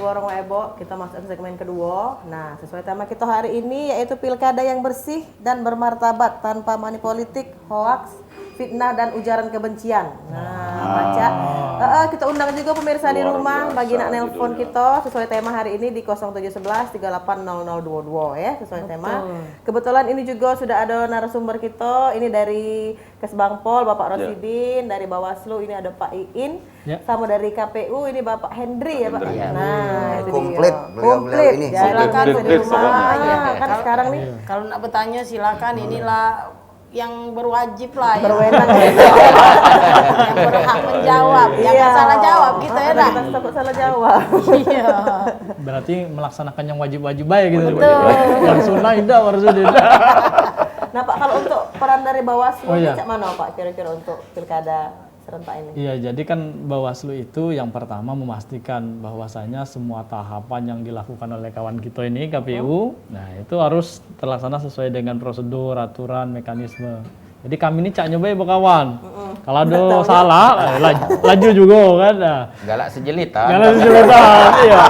Warung Ebo, kita masuk ke segmen kedua. Nah, sesuai tema kita hari ini yaitu pilkada yang bersih dan bermartabat tanpa money politik, hoaks, fitnah dan ujaran kebencian. Nah, baca. Kita undang juga pemirsa di rumah bagi nak nelpon kita sesuai tema hari ini di 0711 380022 ya, sesuai tema. Kebetulan ini juga sudah ada narasumber kita. Ini dari Kesbangpol Bapak Rosidin, dari Bawaslu ini ada Pak Iin, sama dari KPU ini Bapak Hendri ya Pak. Nah, itu komplit, komplit. ini. Silakan di rumah. Kan sekarang nih Kalau nak bertanya silakan, inilah yang berwajib lah ya. berwenang. Yang berhak menjawab, jangan salah jawab gitu ya dah. Kita takut salah jawab. Iya. Berarti melaksanakan yang wajib-wajib aja gitu. Betul. Yang sunnah tidak harus tidak. Nah Pak, kalau untuk peran dari Bawaslu, Oh, iya. cak mana Pak kira-kira untuk pilkada serentak ini? Iya, jadi kan Bawaslu itu yang pertama memastikan bahwasanya semua tahapan yang dilakukan oleh kawan kita ini KPU, nah itu harus terlaksana sesuai dengan prosedur, aturan, mekanisme. Jadi kami ini cak nyoba ya kawan. Kalau ada salah, laju juga kan. Nah. Galak sejelitan. Galak sejelitan, iya.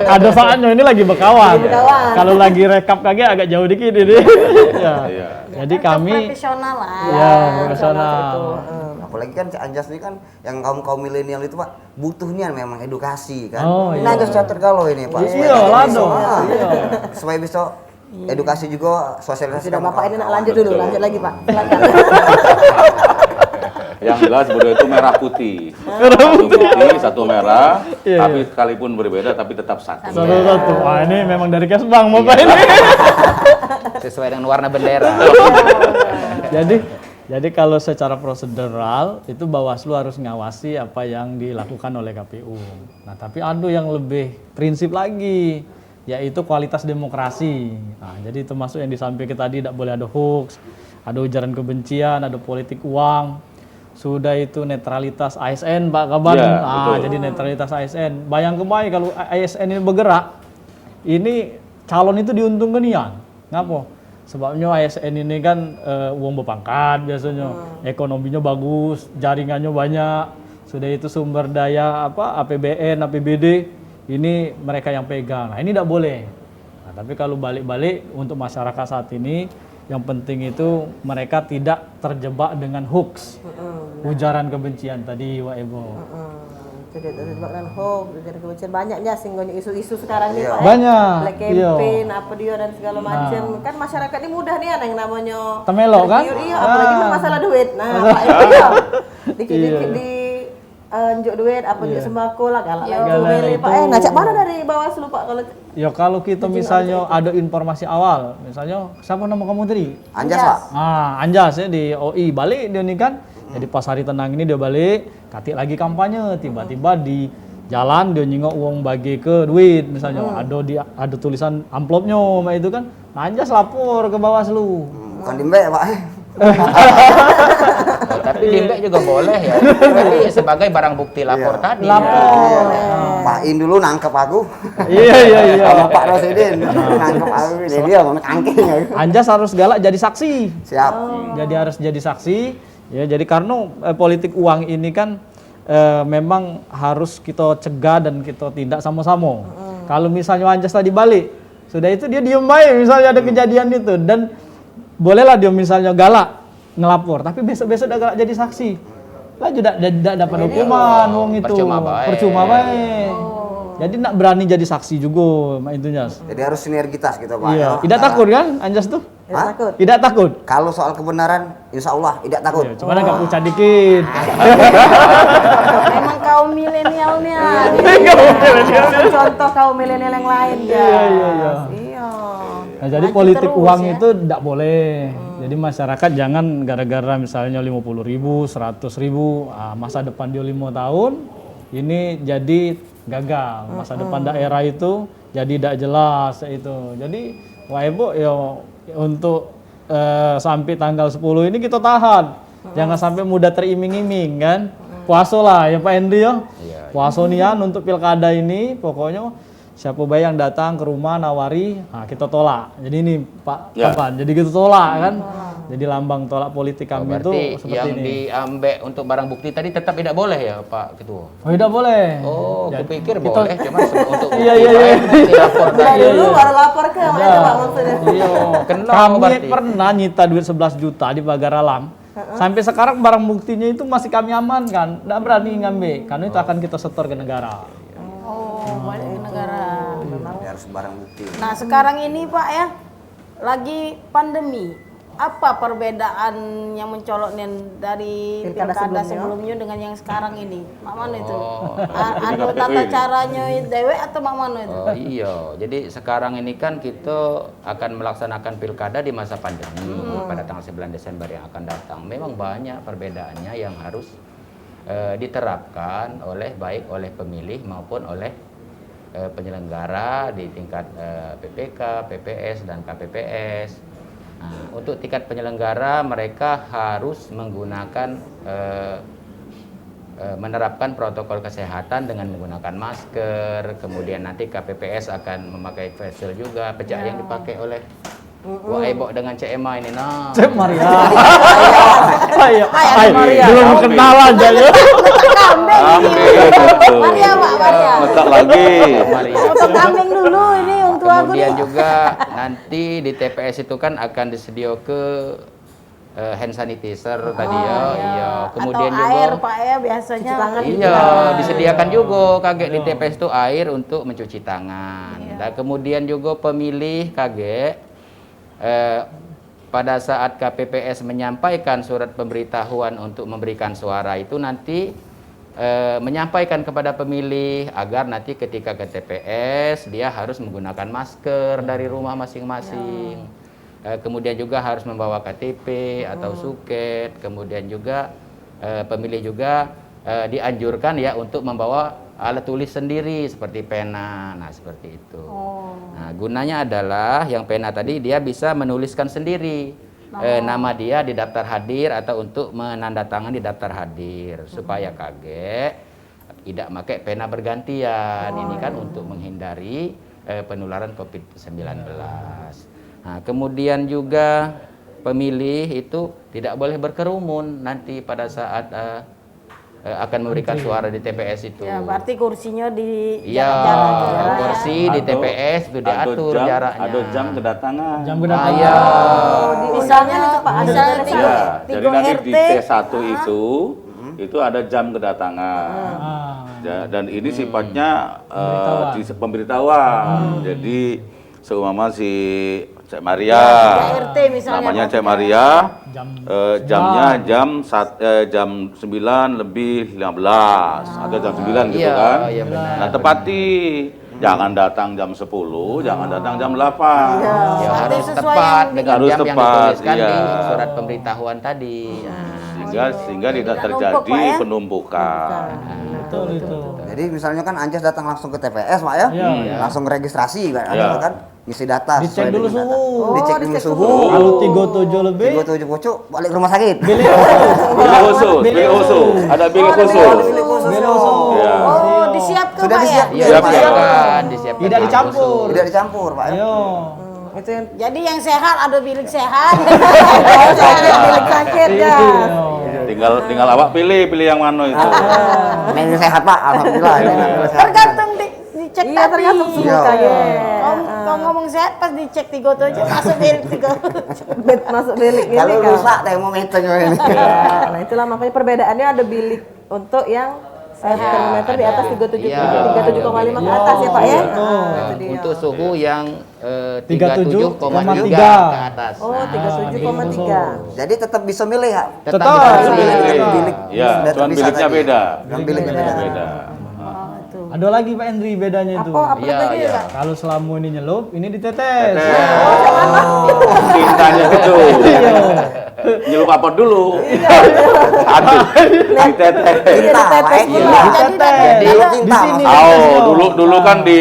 Ada saatnya ini lagi berkawan. Kalau lagi rekap kagak agak jauh dikit ini. Ya. Jadi kami profesional lah. Ya, profesional. Apalagi kan Cak Anjas ini kan yang kaum milenial itu Pak butuhnya memang edukasi kan. Oh, iya. Nah, Anjas catur kalau ini Pak. Iya, lado. Iya. Supaya bisa edukasi juga, sosialisasi. Sudah Bapak ini nak lanjut dulu, lanjut lagi Pak. Silakan. Yang jelas beliau itu merah putih. Satu putih, satu merah, tapi sekalipun berbeda tapi tetap satu. Satu-satu. Wah, ini memang dari Kesbang Bapak ini. Sesuai dengan warna bendera. Jadi kalau secara prosedural itu Bawaslu harus ngawasi apa yang dilakukan oleh KPU. Nah, tapi ada yang lebih prinsip lagi, yaitu kualitas demokrasi. Nah, jadi termasuk yang disampaikan tadi tidak boleh ada hoax, ada ujaran kebencian, ada politik uang. Sudah itu netralitas ASN Pak Kaban. Jadi netralitas ASN. Bayangkan baik kalau ASN ini bergerak, ini calon itu diuntungkan nian. Ngapa? Sebabnya ASN ini kan uang berpangkat biasanya, ekonominya bagus, jaringannya banyak, sudah itu sumber daya APBN, APBD, ini mereka yang pegang. Nah ini tidak boleh. Nah, tapi kalau balik-balik untuk masyarakat saat ini, yang penting itu mereka tidak terjebak dengan hoax, ujaran kebencian tadi Wak Ebo. Tidak terjebak dengan hoax, ujaran kebencian banyaknya singgonya isu-isu sekarang nih Pak. Banyak. Black campaign, apa dia dan segala macam. Kan masyarakat ini mudah nih ada yang namanya Temelo kan? Iya, apalagi masalah duit. Nah, Pak itu ya. Dikit-dikit di unjuk duit, apa juga sembako lah galak itu milih Pak. Ngajak mana dari Bawaslu Pak kalau Ya kalau kita misalnya ada informasi awal, misalnya siapa nama kamu tadi? Anjas Pak. Anjas ya di OI balik dia nih kan. Jadi pas hari tenang ini dia balik, katik lagi kampanye, tiba-tiba di jalan dia nyingok uang bagi ke duit misalnya, ada tulisan amplopnya itu kan. Nah, Anjas lapor ke Bawaslu. Bukan dimbe Pak. Tapi limbek juga boleh ya. Tapi sebagai barang bukti lapor tadi. Lapor. Pak In dulu nangkep aku. Iya. Sama Pak Rosidin nangkep aku. Ini dia mau kangking. Anjas harus galak jadi saksi. Siap. Jadi harus jadi saksi. Ya, jadi karena politik uang ini kan memang harus kita cegah dan kita tindak sama-sama. Kalau misalnya Anjas tadi balik, sudah itu dia diem baik misalnya ada kejadian itu, dan bolehlah dia misalnya galak ngelapor, tapi besok-besok udah galak jadi saksi. Lah juga dapat hukuman uang itu. Percuma baik. Jadi nak berani jadi saksi juga intinya. Jadi harus sinergitas gitu Pak. Iya. Tidak takut kan Anjas tuh? takut. Tidak takut. Kalau soal kebenaran, insya Allah tidak takut. Ya, cuman agak pucat dikit. Memang kaum milenialnya. Contoh kaum milenial yang lain ya. Iya. Nah, jadi politik uang itu tidak boleh. Jadi masyarakat jangan gara-gara misalnya 50.000, 100.000, masa depan dia 5 tahun, ini jadi gagal. Masa depan daerah itu jadi tidak jelas itu. Jadi Wak Ebo ya untuk sampai tanggal 10 ini kita tahan. Jangan sampai mudah teriming-iming kan. Puasa lah ya Pak Hendri ya. Puasa nian untuk pilkada ini pokoknya siapa baik yang datang ke rumah nawari, kita tolak. Jadi ini Pak Kapan, jadi kita tolak kan. Jadi lambang tolak politik kami itu Berarti seperti yang ini. diambil untuk barang bukti tadi tetap tidak boleh ya Pak Ketua? Oh, tidak boleh. Oh, Jadi, kupikir kita- boleh, cuma untuk Iya, iya, iya. bukti lapor Udah tadi. dulu baru lapor ke mana Pak maksudnya? Iya, kena Kami berarti. pernah nyita duit 11 juta di Pagar Alam. Sampai sekarang barang buktinya itu masih kami amankan. Nggak berani ngambil. Karena itu akan kita setor ke negara. Oh, balik ke negara. Ya, harus barang bukti. Nah, sekarang ini Pak ya, lagi pandemi. Apa perbedaan yang mencolok nih dari Pilkada pilkada sebelumnya? sebelumnya dengan yang sekarang ini? Mak mana itu? Oh, Ada tata caranya dewe atau mak mana itu? Oh iya, jadi sekarang ini kan kita akan melaksanakan pilkada di masa pandemi pada tanggal 9 Desember yang akan datang. Memang banyak perbedaannya yang harus diterapkan baik oleh pemilih maupun oleh penyelenggara di tingkat PPK, PPS, dan KPPS. Nah, untuk tingkat penyelenggara mereka harus menggunakan menerapkan protokol kesehatan dengan menggunakan masker, kemudian nanti KPPS akan memakai face shield juga, pecah yang dipakai oleh Wah, Ebok dengan CMA ini nah. Cek Maria. Ayo, Hai, Maria. belum kenal aja ya. Kambing ini. gitu. Maria Pak, Maria. Letak lagi. Maria. Potong kambing dulu ini untuk aku Kemudian nih. juga nanti di TPS itu kan akan disediakan ke hand sanitizer tadi ya. Iya. Kemudian atau juga air Pak ya biasanya. Cuci tangan. iya, disediakan juga kaget di TPS itu air untuk mencuci tangan. Dan kemudian juga pemilih kaget pada saat KPPS menyampaikan surat pemberitahuan untuk memberikan suara itu nanti menyampaikan kepada pemilih agar nanti ketika ke TPS dia harus menggunakan masker dari rumah masing-masing. Kemudian juga harus membawa KTP atau suket. Kemudian juga pemilih juga dianjurkan ya untuk membawa alat tulis sendiri seperti pena. Nah, seperti itu. Nah, gunanya adalah yang pena tadi dia bisa menuliskan sendiri nama dia di daftar hadir atau untuk menandatangani di daftar hadir supaya kaget tidak pakai pena bergantian. Ini kan untuk menghindari penularan COVID-19. Nah, kemudian juga pemilih itu tidak boleh berkerumun nanti pada saat akan memberikan suara di TPS itu. Ya, berarti kursinya di Iya, jarak-jarak. kursi di TPS itu diatur jaraknya. Ada jam kedatangan. Jam Ah, kedatangan. iya. Misalnya Misalnya tiga Ya, jadi nanti di RT. T1 itu ada jam kedatangan. Dan ini sifatnya pemberitahuan. Jadi seumpama si Cek Maria, RT misalnya. namanya Cek Maria, jamnya jam 9 lebih 15 atau jam 9 gitu Iya, kan. iya benar. Nah, tepati jangan datang jam 10, jangan datang jam 8. Ya, Berarti harus sesuai tepat yang dengan Harus jam yang tepat, dituliskan di iya. surat pemberitahuan tadi. Sehingga tidak Tidak terjadi numpuk, Pak, ya? penumpukan. Betul itu. Jadi misalnya kan Anjas datang langsung ke TPS Pak ya, Iya. langsung registrasi kan, Iya. kan ngisi data. Dicek sesuai dulu dengan data. suhu. Dicek Oh, dulu dicek suhu. Kalau 37 lebih, 37 pucuk balik ke rumah sakit. Bilik khusus, ada bilik khusus. Ya. Oh, disiapkan Sudah Pak ya? disiap. Iya, Iya, Pak, ya? disiapkan tidak bilik dicampur. khusus. Tidak dicampur Pak ya. Ayo. Itu yang Jadi yang sehat ada bilik sehat. bilik sakit ya. Tinggal awak pilih yang mana itu. Ini sehat Pak, alhamdulillah. Ini sehat. Tergantung dicek Iya, tadi. tergantung suhu Iya. kaget. Kau ngomong sehat pas dicek 37 masuk bilik 37. Masuk bilik ini Kalau kan. rusak termometernya ini. Ya, nah itulah makanya perbedaannya ada bilik untuk yang termometer di atas 37,5 ke atas ya Pak ya. Nah, itu dia. Untuk suhu yang 37,3 37,3 ke atas. Oh, 37,3. Jadi tetap bisa milih ya. Tetap Tetap. bisa Cuma milih. bilik. Bilik. Ya, Sudah cuman terpisah biliknya tadi. beda. Yang biliknya beda. Beda. Ada lagi Pak Henry bedanya itu. Apa Iya, lagi iya. Pak? Kalau selama ini nyelup, ini ditetes. Tintanya itu. Nyelup apa dulu? Aduh, ditetes. Cinta Pak ya. Iya. Jadi Jalur cinta di sini. maksudnya. Dulu kan di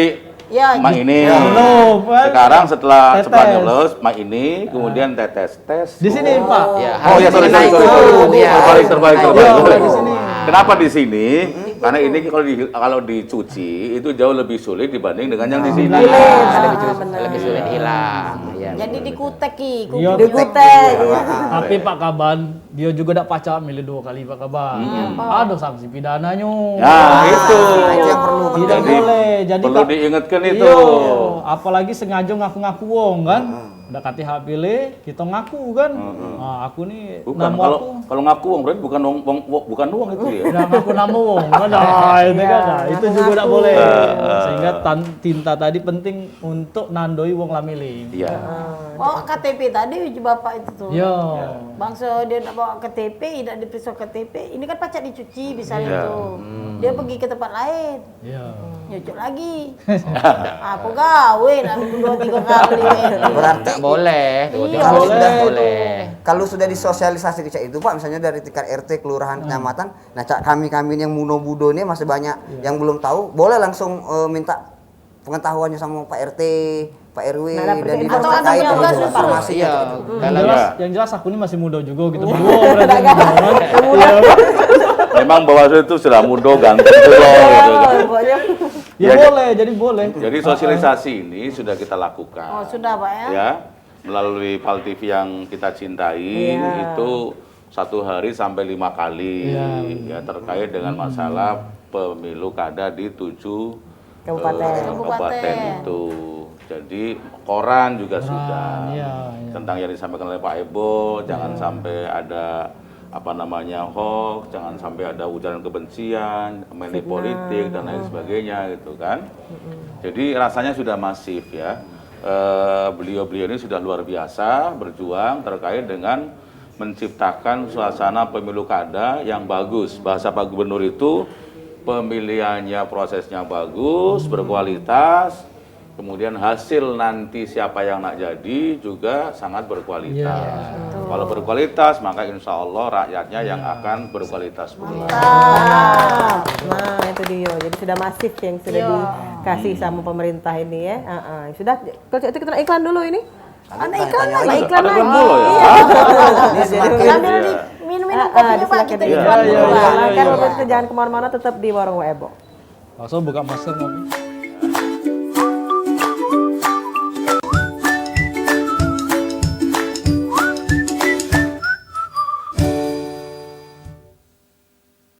ya mak ini. Nyelup. Sekarang setelah Tetes. nyelus mak ini, kemudian tetes. Di sini Pak. Ya, Oh ya, sorry. naik dulu. Iya. Terbalik. Iya, di sini. Kenapa di sini? Karena ini kalau dicuci itu jauh lebih sulit dibanding dengan yang di sini. Lebih sulit hilang. Iya, Jadi dikuteki, Iya, Dikutek. Tapi Pak Kaban, dia juga tidak pacak milih 2 kali Pak Kaban. Ada sanksi pidananya. Nah, itu. Itu yang perlu Tidak boleh. Jadi perlu diingatkan itu. Iya, apalagi sengaja ngaku-ngaku wong kan. Udah kati hak pilih, kita ngaku kan. Nah, aku nih Bukan nama kalau aku. kalau ngaku wong berarti bukan bukan uang itu ya. Udah ngaku nama wong. Nah, itu kan. Nah, itu juga tidak boleh. Sehingga tinta tadi penting untuk nandoi wong lamili. Iya. bawa KTP tadi uji bapak itu tuh. Yo. Bangsa dia nak bawa KTP, tidak diperiksa KTP. Ini kan pacak dicuci misalnya Iya. tuh. Dia pergi ke tempat lain. Yo. Nyucuk lagi. Aku gawe nak 2-3 kali. Berarti Nggak boleh. Iya, kalau boleh. sudah boleh. kalau sudah disosialisasi ke Cak itu Pak, misalnya dari tingkat RT, kelurahan, kecamatan, nah Cak kami yang muno-budo ini masih banyak yang belum tahu, boleh langsung minta pengetahuannya sama Pak RT, Pak RW Nah, dan atau dinas ada terkait yang dengan sudah informasi Iya. Yang jelas aku ini masih muda juga gitu. Berdua berarti muda. Memang Bawaslu itu sudah muda ganteng tuh loh, gitu kan. Pokoknya Ya Ya, boleh, jadi boleh. Jadi sosialisasi ini sudah kita lakukan. Oh, sudah Pak ya. Ya, melalui Pal TV yang kita cintai itu 1 hari sampai 5 kali ya terkait dengan masalah pemilu kada di 7 kabupaten itu. Jadi koran juga sudah iya. tentang yang disampaikan oleh Pak Ebo, jangan sampai ada hoax, jangan sampai ada ujaran kebencian, money politik dan lain sebagainya gitu kan. Jadi rasanya sudah masif ya. Beliau-beliau ini sudah luar biasa berjuang terkait dengan menciptakan suasana pemilu kada yang bagus. Bahasa Pak Gubernur itu pemilihannya prosesnya bagus, berkualitas. Kemudian hasil nanti siapa yang nak jadi juga sangat berkualitas. Kalau berkualitas maka insya Allah rakyatnya yang akan berkualitas pula. Nah, itu dia. Jadi sudah masif yang sudah dikasih sama pemerintah ini ya. Sudah. Kalau itu kita iklan dulu ini. Ada iklan Tanya lagi. lagi. Iklan Ada lagi. dulu ya. Ini semakin Sambil di minum-minum kopinya Pak, kita iklan dulu. Kan jangan kemana-mana, tetap di Warung Ebo. Langsung buka masker ngopi.